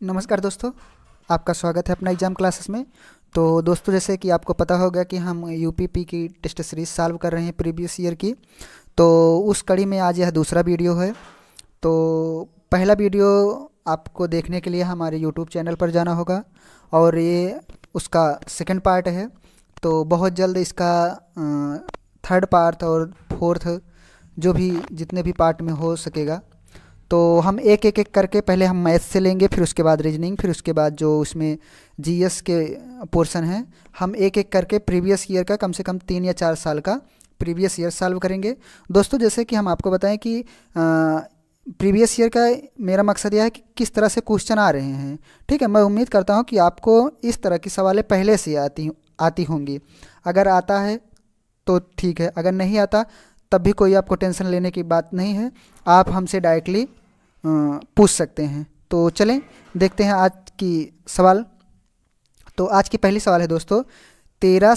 नमस्कार दोस्तों, आपका स्वागत है अपना एग्ज़ाम क्लासेस में। तो दोस्तों, जैसे कि आपको पता होगा कि हम यूपीपी की टेस्ट सीरीज़ सॉल्व कर रहे हैं प्रीवियस ईयर की। तो उस कड़ी में आज यह दूसरा वीडियो है। तो पहला वीडियो आपको देखने के लिए हमारे यूट्यूब चैनल पर जाना होगा और ये उसका सेकंड पार्ट है। तो बहुत जल्द इसका थर्ड पार्ट और फोर्थ जो भी जितने भी पार्ट में हो सकेगा, तो हम एक एक एक करके पहले हम मैथ्स से लेंगे, फिर उसके बाद रीजनिंग, फिर उसके बाद जो उसमें जीएस के पोर्शन हैं हम एक एक करके प्रीवियस ईयर का कम से कम 3 या 4 साल का प्रीवियस ईयर सॉल्व करेंगे। दोस्तों, जैसे कि हम आपको बताएं कि प्रीवियस ईयर का मेरा मकसद यह है कि किस तरह से क्वेश्चन आ रहे हैं। ठीक है, मैं उम्मीद करता हूं कि आपको इस तरह की सवालें पहले से आती होंगी। अगर आता है तो ठीक है, अगर नहीं आता तब भी कोई आपको टेंशन लेने की बात नहीं है, आप हमसे डायरेक्टली पूछ सकते हैं। तो चलें देखते हैं आज की सवाल। तो आज की पहली सवाल है दोस्तों, 13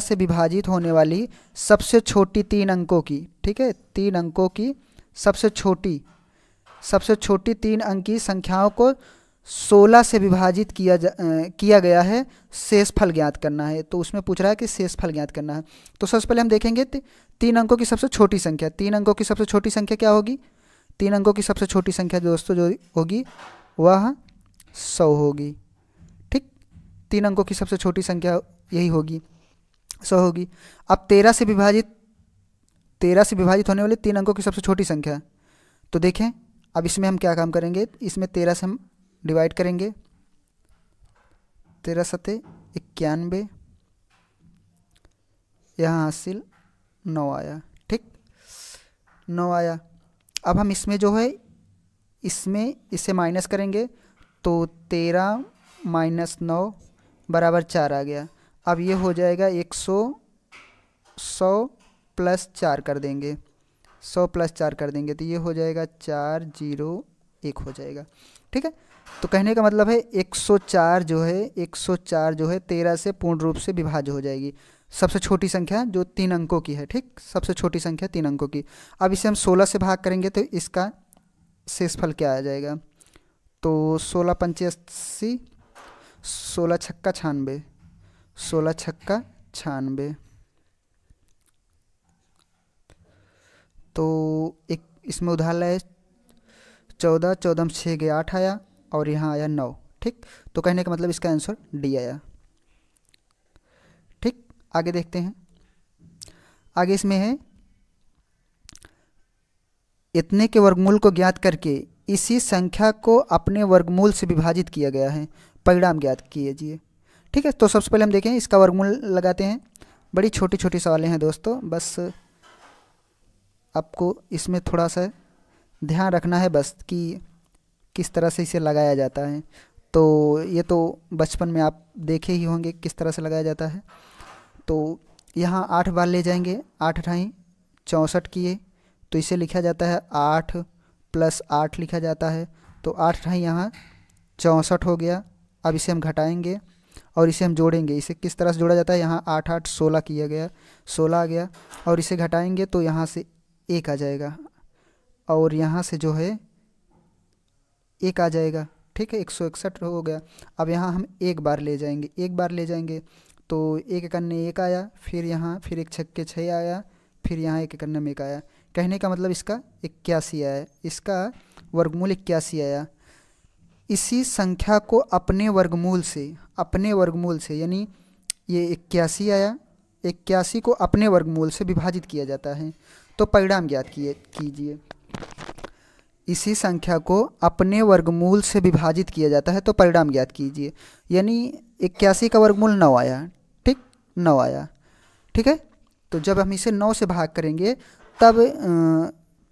से विभाजित होने वाली सबसे छोटी 3 अंकों की, ठीक है, 3 अंकों की सबसे छोटी 3 अंक की संख्याओं को 16 से विभाजित किया गया है, शेषफल ज्ञात करना है। तो उसमें पूछ रहा है कि शेषफल ज्ञात करना है। तो सबसे पहले हम देखेंगे 3 अंकों की सबसे छोटी संख्या। 3 अंकों की सबसे छोटी संख्या क्या होगी? 3 अंकों की सबसे छोटी संख्या दोस्तों जो होगी वह 100 होगी। ठीक, 3 अंकों की सबसे छोटी संख्या यही होगी, 100 होगी। अब 13 से विभाजित होने वाले 3 अंकों की सबसे छोटी संख्या। तो देखें, अब इसमें हम क्या काम करेंगे, इसमें 13 से हम डिवाइड करेंगे। 13 सते 91, यहाँ हासिल 9 आया। ठीक, 9 आया। अब हम इसमें जो है इसमें इसे माइनस करेंगे तो 13 माइनस 9 बराबर 4 आ गया। अब ये हो जाएगा 100 प्लस 4 कर देंगे, 100 प्लस 4 कर देंगे तो ये हो जाएगा 401 हो जाएगा। ठीक है, तो कहने का मतलब है 104 जो है 13 से पूर्ण रूप से विभाज्य हो जाएगी। सबसे छोटी संख्या जो 3 अंकों की है, ठीक, सबसे छोटी संख्या 3 अंकों की। अब इसे हम 16 से भाग करेंगे तो इसका शेषफल क्या आ जाएगा? तो 16 पंचे 80, 16 छक्का 96, 16 छक्का 96। तो एक इसमें उदाहरण है 14, 14 में 6 गया 8 आया और यहाँ आया 9। ठीक, तो कहने का मतलब इसका आंसर डी आया। ठीक, आगे देखते हैं। आगे इसमें है इतने के वर्गमूल को ज्ञात करके इसी संख्या को अपने वर्गमूल से विभाजित किया गया है, परिणाम ज्ञात कीजिए। ठीक है, तो सबसे पहले हम देखें इसका वर्गमूल लगाते हैं। बड़ी छोटी छोटी सवालें हैं दोस्तों, बस आपको इसमें थोड़ा सा ध्यान रखना है बस कि किस तरह से इसे लगाया जाता है। तो ये तो बचपन में आप देखे ही होंगे किस तरह से लगाया जाता है। तो यहाँ 8 बार ले जाएंगे, 8 ठाई 64 किए तो इसे लिखा जाता है 8 प्लस 8 लिखा जाता है। तो 8 ठाई यहाँ 64 हो गया। अब इसे हम घटाएंगे और इसे हम जोड़ेंगे। इसे किस तरह से जोड़ा जाता है? यहाँ 8 8 16 किया गया, 16 आ गया और इसे घटाएंगे तो यहाँ से 1 आ जाएगा और यहाँ से जो है 1 आ जाएगा। ठीक है, 161 हो गया। अब यहाँ हम 1 बार ले जाएंगे, 1 बार ले जाएंगे तो 1 एकन्ने 1 आया, फिर यहाँ फिर 1 छक्के 6 आया, फिर यहाँ 1 एकन्ने में 1 आया। कहने का मतलब इसका 81 आया, इसका वर्गमूल 81 आया। इसी संख्या को अपने वर्गमूल से यानी ये 81 आया, 81 को अपने वर्गमूल से विभाजित किया जाता है। तो परिणाम ज्ञात कीजिए। इसी संख्या को अपने वर्गमूल से विभाजित किया जाता है तो परिणाम ज्ञात कीजिए। यानी 81 का वर्गमूल 9 आया। ठीक, 9 आया। ठीक है, तो जब हम इसे 9 से भाग करेंगे तब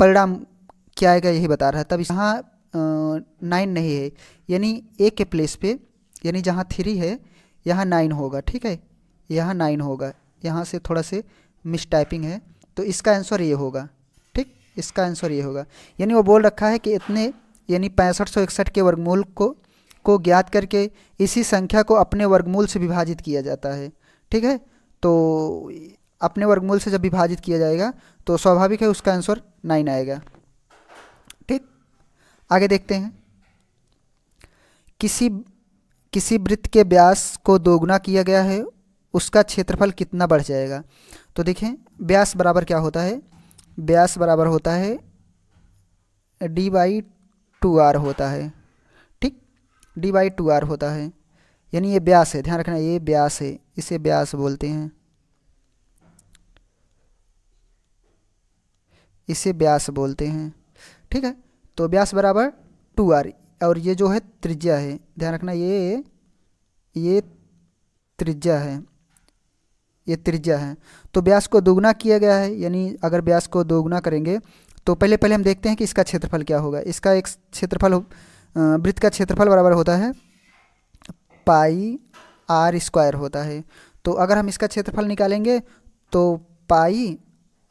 परिणाम क्या आएगा यही बता रहा है। तब यहाँ 9 नहीं है, यानी ए के प्लेस पे, यानी जहाँ 3 है यहाँ 9 होगा। ठीक है, यहाँ 9 होगा, यहाँ से थोड़ा से मिस टाइपिंग है। तो इसका आंसर ये होगा। ठीक, इसका आंसर ये होगा। यानी वो बोल रखा है कि इतने यानी 6561 के वर्गमूल को ज्ञात करके इसी संख्या को अपने वर्गमूल से विभाजित किया जाता है। ठीक है, तो अपने वर्गमूल से जब विभाजित किया जाएगा तो स्वाभाविक है उसका आंसर 9 आएगा। ठीक, आगे देखते हैं। किसी किसी वृत्त के व्यास को दोगुना किया गया है, उसका क्षेत्रफल कितना बढ़ जाएगा। तो देखें, व्यास बराबर क्या होता है, व्यास बराबर होता है d/2r होता है, ठीक, d/2r होता है, यानी ये व्यास है, ध्यान रखना ये व्यास है, इसे व्यास बोलते हैं, इसे व्यास बोलते हैं, ठीक है। तो व्यास बराबर 2r, और ये जो है त्रिज्या है, ध्यान रखना ये त्रिज्या है, ये त्रिज्या है। तो व्यास को दोगुना किया गया है, यानी अगर व्यास को दोगुना करेंगे तो पहले हम देखते हैं कि इसका क्षेत्रफल क्या होगा। इसका एक क्षेत्रफल वृत्त का क्षेत्रफल बराबर होता है πr² होता है। तो अगर हम इसका क्षेत्रफल निकालेंगे तो पाई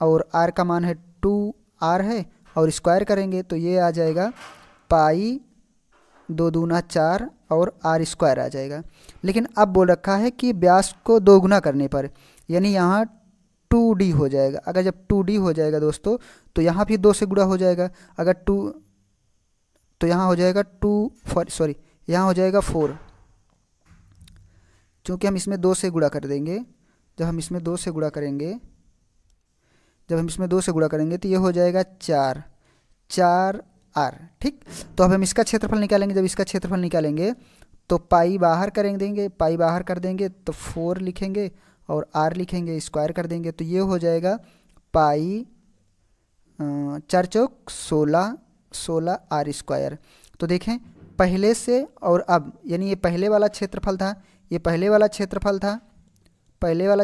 और r का मान है 2r है, और स्क्वायर करेंगे तो ये आ जाएगा पाई 2 दूना 4 और r² आ जाएगा। लेकिन अब बोल रखा है कि व्यास को दोगुना करने पर, यानी यहाँ 2d हो जाएगा। अगर जब 2d हो जाएगा दोस्तों तो यहाँ भी 2 से गुणा हो जाएगा, अगर 2 तो यहाँ हो जाएगा 2 यहाँ हो जाएगा 4, क्योंकि हम इसमें 2 से गुणा कर देंगे। जब हम इसमें 2 से गुणा करेंगे तो ये हो जाएगा 4r, ठीक। तो अब हम इसका क्षेत्रफल निकालेंगे। जब इसका क्षेत्रफल निकालेंगे तो पाई बाहर देंगे, पाई बाहर कर देंगे तो 4 लिखेंगे और r लिखेंगे, स्क्वायर कर देंगे तो ये हो जाएगा पाई 4 चौक 16 r²। तो देखें पहले से और अब, यानी ये पहले वाला क्षेत्रफल था, ये पहले वाला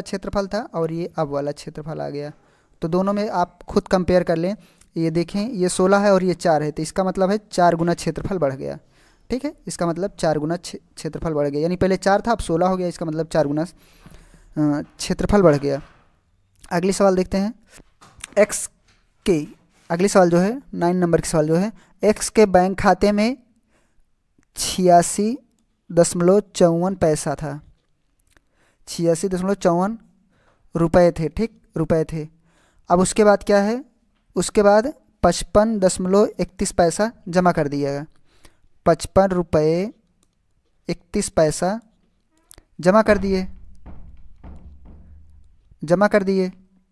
क्षेत्रफल था और ये अब वाला क्षेत्रफल आ गया। तो दोनों में आप खुद कंपेयर कर लें। ये देखें ये 16 है और ये 4 है, तो इसका मतलब है 4 गुना क्षेत्रफल बढ़ गया, ठीक है। इसका मतलब 4 गुना क्षेत्रफल बढ़ गया, यानी पहले 4 था अब 16 हो गया, इसका मतलब 4 गुना क्षेत्रफल बढ़ गया। अगली सवाल देखते हैं। एक्स के अगली सवाल जो है 9 नंबर की सवाल जो है, एक्स के बैंक खाते में 86.54 पैसा था, 86.54 रुपये थे, ठीक, रुपये थे। अब उसके बाद क्या है, उसके बाद 55.31 पैसा जमा कर दिएगा, 55 रुपये 31 पैसा जमा कर दिए,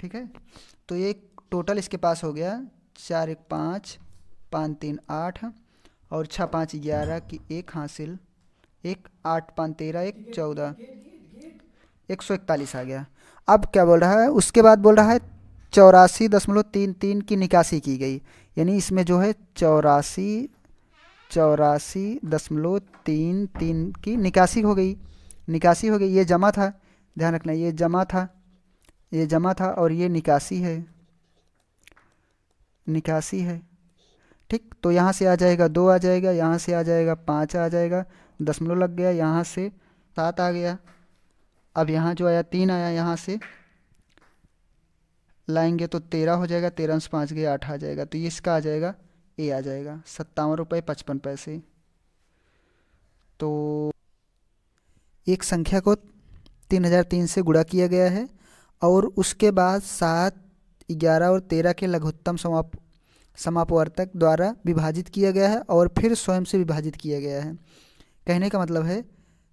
ठीक है। तो ये टोटल इसके पास हो गया 4 1 5 5 3 8 और 6 5 11 की 1 हासिल, 1 8 5 13 1 14 141 आ गया। अब क्या बोल रहा है, उसके बाद बोल रहा है 84.33 की निकासी की गई, यानी इसमें जो है 84.33 की निकासी हो गई। ये जमा था, ध्यान रखना ये जमा था और ये निकासी है, ठीक। तो यहाँ से आ जाएगा 2 आ जाएगा, यहाँ से आ जाएगा 5 आ जाएगा, दशमलव लग गया, यहाँ से 7 आ गया। अब यहाँ जो आया 3 आया, यहाँ से लाएंगे तो 13 हो जाएगा, 13 से 5 गए 8 आ जाएगा। तो ये इसका आ जाएगा ए आ जाएगा 57 रुपये 55 पैसे। तो एक संख्या को 3003 से गुणा किया गया है और उसके बाद 7 11 और 13 के लघुत्तम समापवर्तक द्वारा विभाजित किया गया है और फिर स्वयं से विभाजित किया गया है। कहने का मतलब है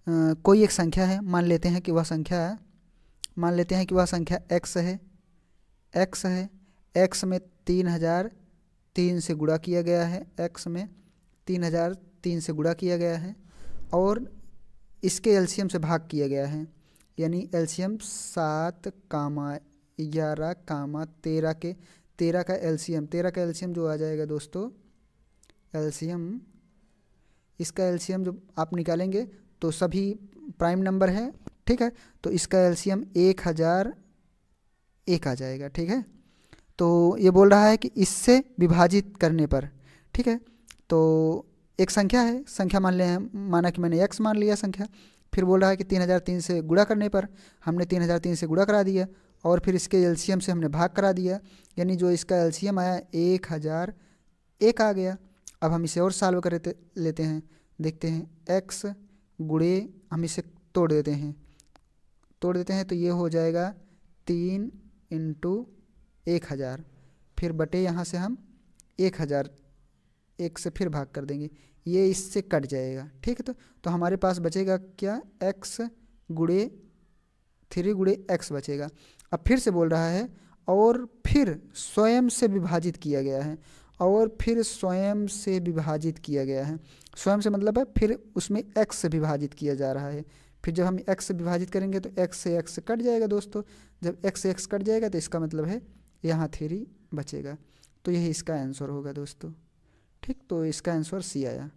कोई एक संख्या है, मान लेते हैं कि वह संख्या x है, x में 3003 से गुणा किया गया है, x में 3003 से गुणा किया गया है और इसके एलसीएम से भाग किया गया है, यानी एलसीएम 7, 11, 13 का एलसीएम जो आ जाएगा दोस्तों, इसका एलसीएम जो आप निकालेंगे तो सभी प्राइम नंबर है, ठीक है। तो इसका एलसीएम 1001 आ जाएगा, ठीक है। तो ये बोल रहा है कि इससे विभाजित करने पर, ठीक है। तो एक संख्या है, संख्या माना कि मैंने x मान लिया संख्या, फिर बोल रहा है कि 3003 से गुणा करने पर हमने 3003 से गुणा करा दिया और फिर इसके एलसीएम से हमने भाग करा दिया, यानी जो इसका एलसीएम आया 1001 आ गया। अब हम इसे और सॉल्व कर लेते हैं, देखते हैं x गुणे, हम इसे तोड़ देते हैं तो ये हो जाएगा 3 × 1000, फिर बटे यहाँ से हम 1000 1 से फिर भाग कर देंगे, ये इससे कट जाएगा, ठीक है। तो हमारे पास बचेगा क्या, x गुणे 3 गुणे x बचेगा। अब फिर से बोल रहा है और फिर स्वयं से विभाजित किया गया है, और फिर स्वयं से विभाजित किया गया है। स्वयं से मतलब है फिर उसमें x से विभाजित किया जा रहा है। फिर जब हम x से विभाजित करेंगे तो x से x कट जाएगा दोस्तों। जब x से x कट जाएगा तो इसका मतलब है यहाँ 3 बचेगा। तो यही इसका आंसर होगा दोस्तों, ठीक। तो इसका आंसर सी आया।